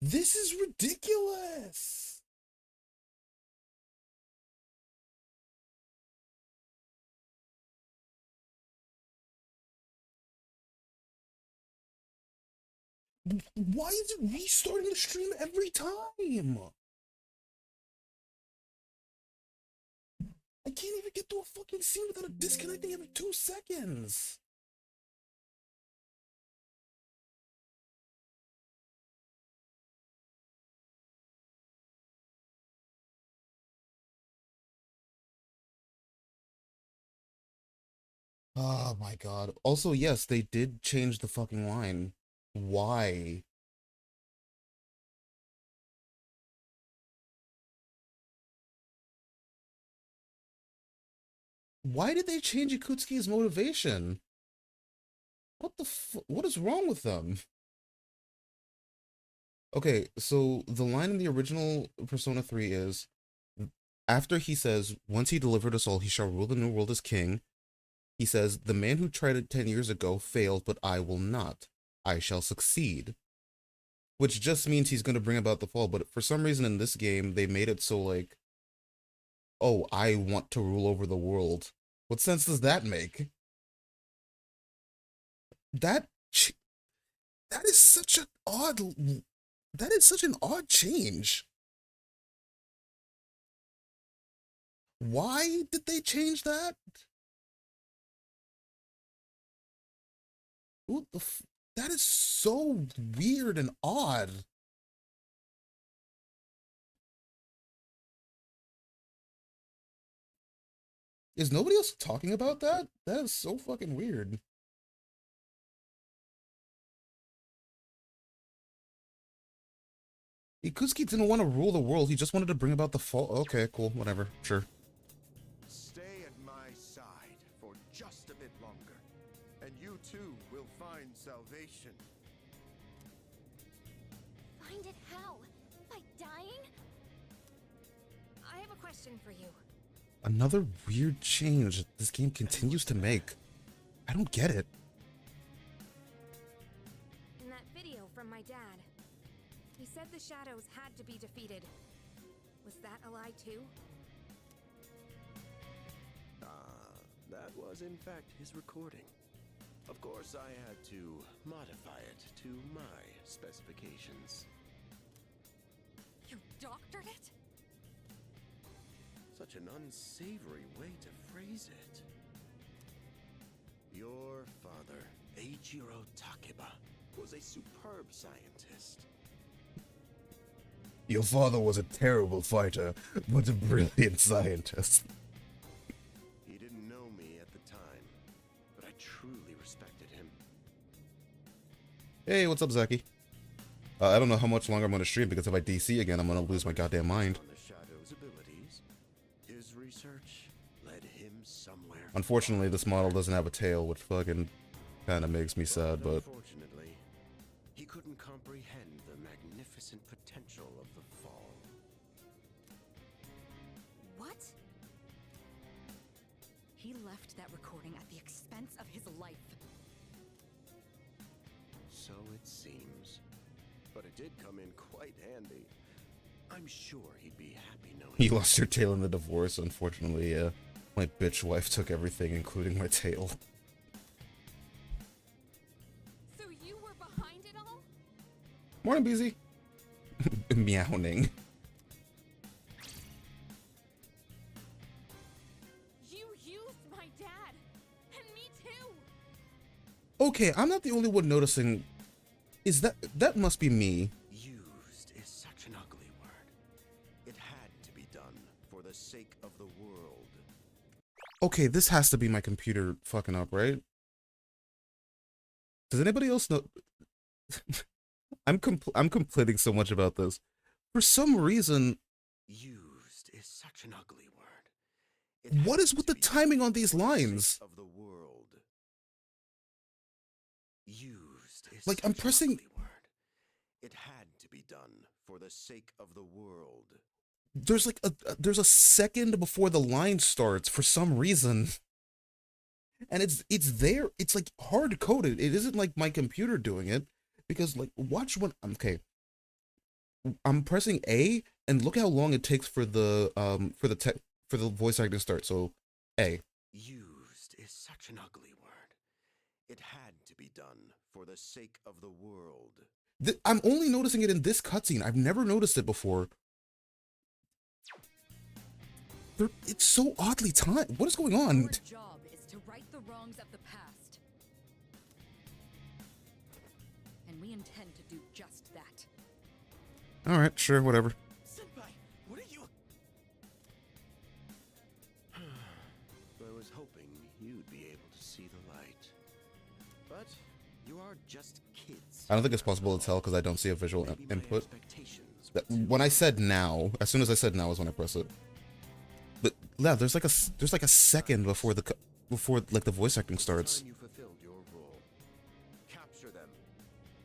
This is ridiculous. Why is it restarting the stream every time? I can't even get to a fucking scene without it disconnecting every 2 seconds. Oh my god. Also, yes, they did change the fucking line. Why? Why did they change Yakutsuki's motivation? What is wrong with them? Okay, so the line in the original Persona 3 is after he says, once he delivered us all, he shall rule the new world as king. He says, the man who tried it 10 years ago failed, but I will not. I shall succeed. Which just means he's going to bring about the fall, but for some reason in this game, they made it so like, oh, I want to rule over the world. What sense does that make? That that is such an odd that is such an odd change. Why did they change that? What the that is so weird and odd. Is nobody else talking about that? That is so fucking weird. Ikusuki didn't want to rule the world, he just wanted to bring about the fall. Okay, cool, whatever, sure. Stay at my side for just a bit longer, and you too will find salvation. Find it how? By dying? I have a question for you. Another weird change this game continues to make. I don't get it. In that video from my dad, he said the shadows had to be defeated. Was that a lie too? That was in fact his recording. Of course, I had to modify it to my specifications. You doctored it? Such an unsavory way to phrase it. Your father, Eiichiro Takeba, was a superb scientist. Your father was a terrible fighter, but a brilliant scientist. He didn't know me at the time, but I truly respected him. Hey, what's up, Zaki? I don't know how much longer I'm going to stream, because if I DC again, I'm going to lose my goddamn mind. On the Shadow's abilities, his research led him somewhere. Unfortunately, this model doesn't have a tail, which fucking kind of makes me sad, but... Unfortunately, he couldn't comprehend the magnificent potential of the fall. What? He left that recording at the expense of his life. So it seems. But it did come in quite handy. I'm sure he'd be happy knowing... You lost your tail in the divorce, unfortunately, yeah. My bitch wife took everything, including my tail. So you were behind it all? Morning, BZ. Meowing. You used my dad! And me too! Okay, I'm not the only one noticing. Is that must be me. Used is such an ugly word. It had to be done for the sake of the world. Okay, this has to be my computer fucking up, right? Does anybody else know? I'm complaining so much about this. For some reason, Used is such an ugly word. what is with the timing on these lines? Of the world. Used is Like, such I'm an pressing... ugly word. It had to be done for the sake of the world. There's like there's a second before the line starts for some reason. And it's there. It's like hard coded. It isn't like my computer doing it, because like watch when okay. I'm pressing A, and look how long it takes for the voice acting to start. So, A. Used is such an ugly word. It had to be done for the sake of the world. I'm only noticing it in this cutscene. I've never noticed it before. It's so oddly timed. What is going on? Our job is to right the wrongs of the past. And we intend to do just that. All right, sure, whatever. Senpai, what are you? I was hoping you'd be able to see the light. But you are just kids. I don't think it's possible to tell because I don't see a visual Maybe my input. expectations When I said now, as soon as I said now is when I press it. But yeah, there's like a second before like the voice acting starts. Time you fulfilled your role. Capture them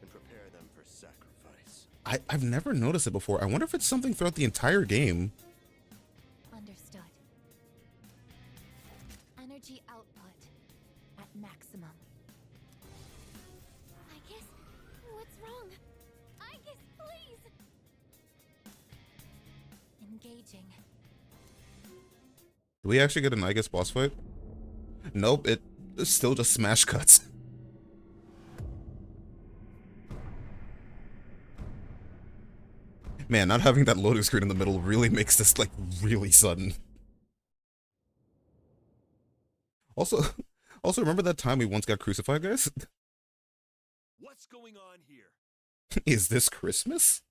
and prepare them for sacrifice. I've never noticed it before. I wonder if it's something throughout the entire game. Understood. Energy output at maximum. I guess. What's wrong? I guess, please. Engaging. Do we actually get an I guess boss fight? Nope, it's still just smash cuts. Man, not having that loading screen in the middle really makes this like really sudden. Also, remember that time we once got crucified, guys? What's going on here? Is this Christmas?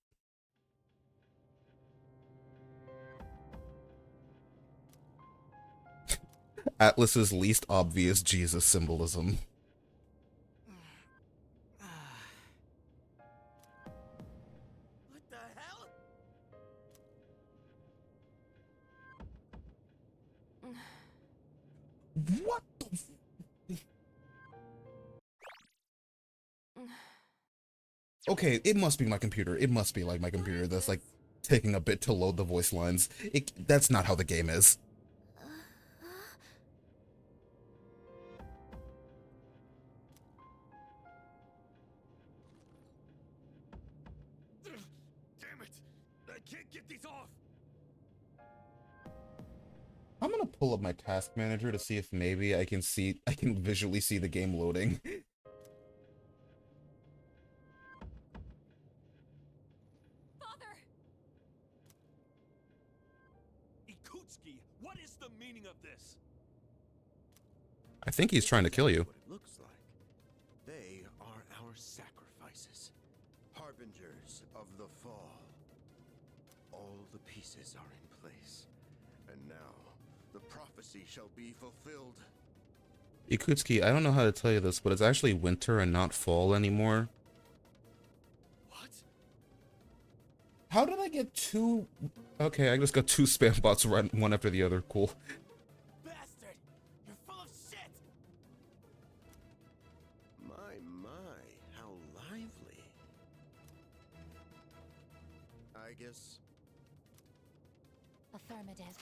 Atlas's least obvious Jesus symbolism. What the hell? What the Okay, it must be my computer. It must be like my computer that's like taking a bit to load the voice lines. That's not how the game is. Damn it! I can't get these off! I'm gonna pull up my task manager to see if maybe I can visually see the game loading. Father! Ikutsuki, what is the meaning of this? I think he's trying to kill you. What it looks like. They are our sacrifices, harbingers of the fall. All the pieces are in place, and now the prophecy shall be fulfilled. Ikutsuki, I don't know how to tell you this, but it's actually winter and not fall anymore. What? How did I get two? Okay, I just got two spam bots right one after the other. Cool. Bastard! You're full of shit! My, how lively. I guess Affirmative.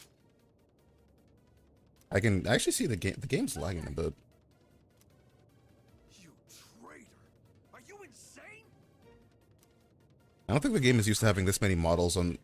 I can actually see the game. The game's lagging a bit. you traitor! Are you insane? I don't think the game is used to having this many models on